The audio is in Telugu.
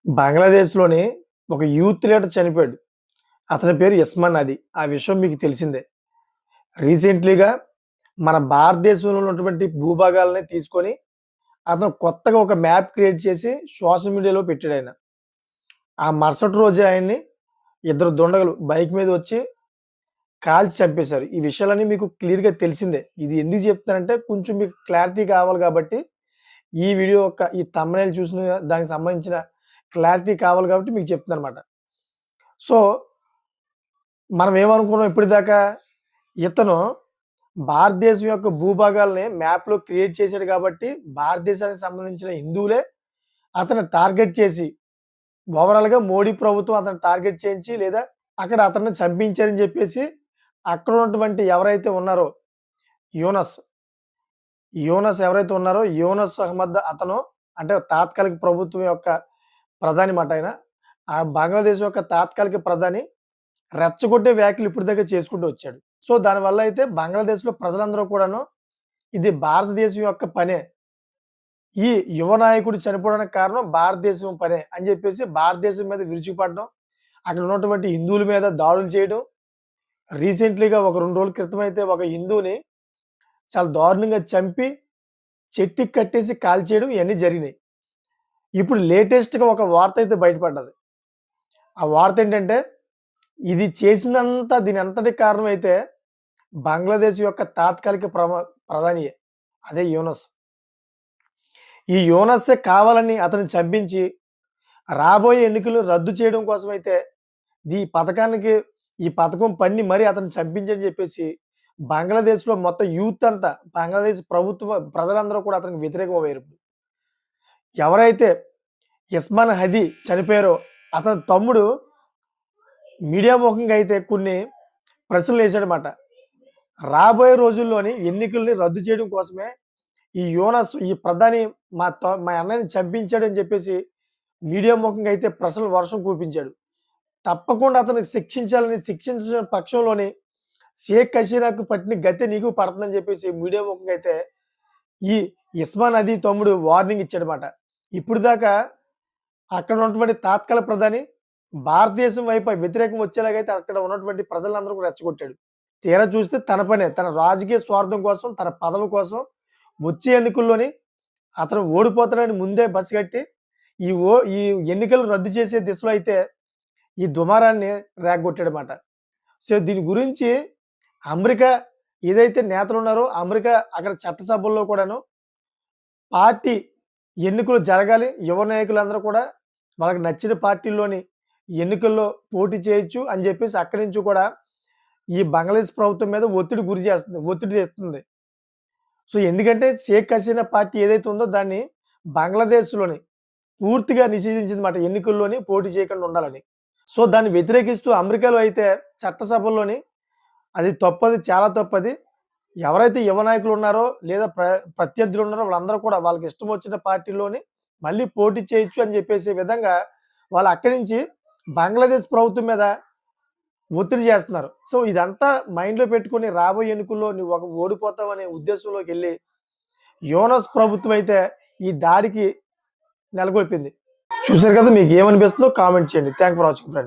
బంగ్లాదేశ్‌లోని ఒక యూత్ లీడర్ చనిపోయాడు. అతని పేరు యస్మాన్ నది. ఆ విషయం మీకు తెలిసిందే. రీసెంట్‌లీగా మన భారతదేశంలో ఉన్నటువంటి భూభాగాల్ని తీసుకొని, అతను కొత్తగా ఒక మ్యాప్ క్రియేట్ చేసి సోషల్ మీడియాలో పెట్టాడాయన. ఆ మరుసటి రోజే ఆయన్ని ఇద్దరు దుండగులు బైక్ మీద వచ్చి కాల్చి చంపేశారు. ఈ విషయాలన్నీ మీకు క్లియర్‌గా తెలిసిందే. ఇది ఎందుకు చెప్తున్నానంటే కొంచెం మీకు క్లారిటీ కావాలి కాబట్టి, ఈ వీడియో యొక్క ఈ థంబ్‌నెయిల్ చూసిన దానికి సంబంధించిన క్లారిటీ కావాలి కాబట్టి మీకు చెప్తున్నానన్నమాట. సో, మనం ఏమనుకున్నాం ఇప్పటిదాకా, ఇతను భారతదేశం యొక్క భూభాగాల్ని మ్యాప్‌లో క్రియేట్ చేశాడు కాబట్టి, భారతదేశానికి సంబంధించిన హిందువులే అతన్ని టార్గెట్ చేసి, ఓవరాల్‌గా మోడీ ప్రభుత్వం అతన్ని టార్గెట్ చేయించి, లేదా అక్కడ అతన్ని చంపించారని చెప్పేసి, అక్కడ ఉన్నటువంటి ఎవరైతే ఉన్నారో యూనస్, యూనస్ ఎవరైతే ఉన్నారో యూనస్ అహ్మద్ అతను అంటే తాత్కాలిక ప్రభుత్వం యొక్క ప్రధాని మాట ఆయన. ఆ బంగ్లాదేశ్ యొక్క తాత్కాలిక ప్రధాని రెచ్చగొట్టే వ్యాఖ్యలు ఇప్పటిదాకా చేసుకుంటూ వచ్చాడు. సో, దానివల్ల అయితే బంగ్లాదేశ్‌లో ప్రజలందరూ కూడాను ఇది భారతదేశం యొక్క పనే. ఈ యువ నాయకుడు చనిపోవడానికి కారణం భారతదేశం పనే అని చెప్పేసి భారతదేశం మీద విరుచుకుపడడం, అక్కడ ఉన్నటువంటి హిందువుల మీద దాడులు చేయడం. రీసెంట్‌లీగా ఒక 2 రోజుల క్రితం అయితే ఒక హిందువుని చాలా దారుణంగా చంపి, చెట్టుకి కట్టేసి కాల్చేయడం ఇయన్నీ జరిగినాయి. ఇప్పుడు లేటెస్ట్‌గా ఒక వార్త అయితే బయటపడ్డది. ఆ వార్త ఏంటంటే, ఇది చేసిందంతా దీని అంతటికి కారణమైతే బంగ్లాదేశ్ యొక్క తాత్కాలిక ప్రధానియే. అదే యూనస్. ఈ యూనస్సే కావాలని అతన్ని చంపించి, రాబోయే ఎన్నికలు రద్దు చేయడం కోసమైతే ఈ పథకానికి ఈ పథకం పన్ని మరీ అతన్ని చంపించని చెప్పేసి బంగ్లాదేశ్‌లో మొత్తం యూత్ అంతా, బంగ్లాదేశ్ ప్రభుత్వ ప్రజలందరూ కూడా అతనికి వ్యతిరేకమయ్యారు. ఎవరైతే ఇస్మాన్ హదీ చనిపోయారో అతని తమ్ముడు మీడియా ముఖంగా అయితే కొన్ని ప్రశ్నలేసాడన్నమాట. రాబోయే రోజుల్లోని ఎన్నికల్ని రద్దు చేయడం కోసమే ఈ యూనస్ ఈ ప్రధాని మా అన్నయ్యని చంపించాడని చెప్పేసి మీడియా ముఖంగా అయితే ప్రశ్నల వర్షం కురిపించాడు. తప్పకుండా అతనికి శిక్షించిన పక్షంలోని షేక్ హసీనాకు పట్టిన గతే నీకు పడుతుందని చెప్పేసి మీడియా ముఖంగా అయితే ఈ ఇస్మాన్ నదీ తమ్ముడు వార్నింగ్ ఇచ్చాడన్నమాట. ఇప్పుడు దాకా అక్కడ ఉన్నటువంటి తాత్కాలిక ప్రధాని భారతదేశం వైపు వ్యతిరేకం వచ్చేలాగైతే అక్కడ ఉన్నటువంటి ప్రజలందరూ కూడా రెచ్చగొట్టాడు. తీరా చూస్తే తన పనే, తన రాజకీయ స్వార్థం కోసం, తన పదవి కోసం వచ్చే ఎన్నికల్లోని అతను ఓడిపోతాడని ముందే పసిగట్టి ఈ ఎన్నికలు రద్దు చేసే దిశలో అయితే ఈ దుమారాన్ని రేగగొట్టాడన్నమాట. సో, దీని గురించి అమెరికా ఏదైతే నేతలున్నారో అమెరికా అక్కడ చట్టసభల్లో కూడాను పార్టీ ఎన్నికలు జరగాలి. యువ నాయకులందరూ కూడా వాళ్ళకి నచ్చిన పార్టీల్లోని ఎన్నికల్లో పోటీ చేయొచ్చు అని చెప్పేసి అక్కడి నుంచి కూడా ఈ బంగ్లాదేశ్ ప్రభుత్వం మీద ఒత్తిడి తెస్తుంది. సో, ఎందుకంటే షేక్ హసీనా పార్టీ ఏదైతే ఉందో దాన్ని బంగ్లాదేశ్‌లోని పూర్తిగా నిషేధించిందన్నమాట. ఎన్నికల్లోని పోటీ చేయకుండా ఉండాలని. సో, దాన్ని వ్యతిరేకిస్తూ అమెరికాలో అయితే చట్టసభల్లోని అది తప్పది, చాలా తప్పది. ఎవరైతే యువ నాయకులు ఉన్నారో లేదా ప్రత్యర్థులు ఉన్నారో వాళ్ళందరూ కూడా వాళ్ళకి ఇష్టం వచ్చిన పార్టీలోని మళ్ళీ పోటీ చేయొచ్చు అని చెప్పేసే విధంగా వాళ్ళు అక్కడి నుంచి బంగ్లాదేశ్ ప్రభుత్వం మీద ఒత్తిడి చేస్తున్నారు. సో, ఇదంతా మైండ్‌లో పెట్టుకొని రాబోయే ఎన్నికల్లో నువ్వు ఓడిపోతావనే ఉద్దేశంలోకెళ్ళి యూనస్ ప్రభుత్వం అయితే ఈ దాడికి నెలకొల్పింది. చూసారు కదా! మీకేమనిపిస్తుందో కామెంట్ చేయండి. Thank for watching friends.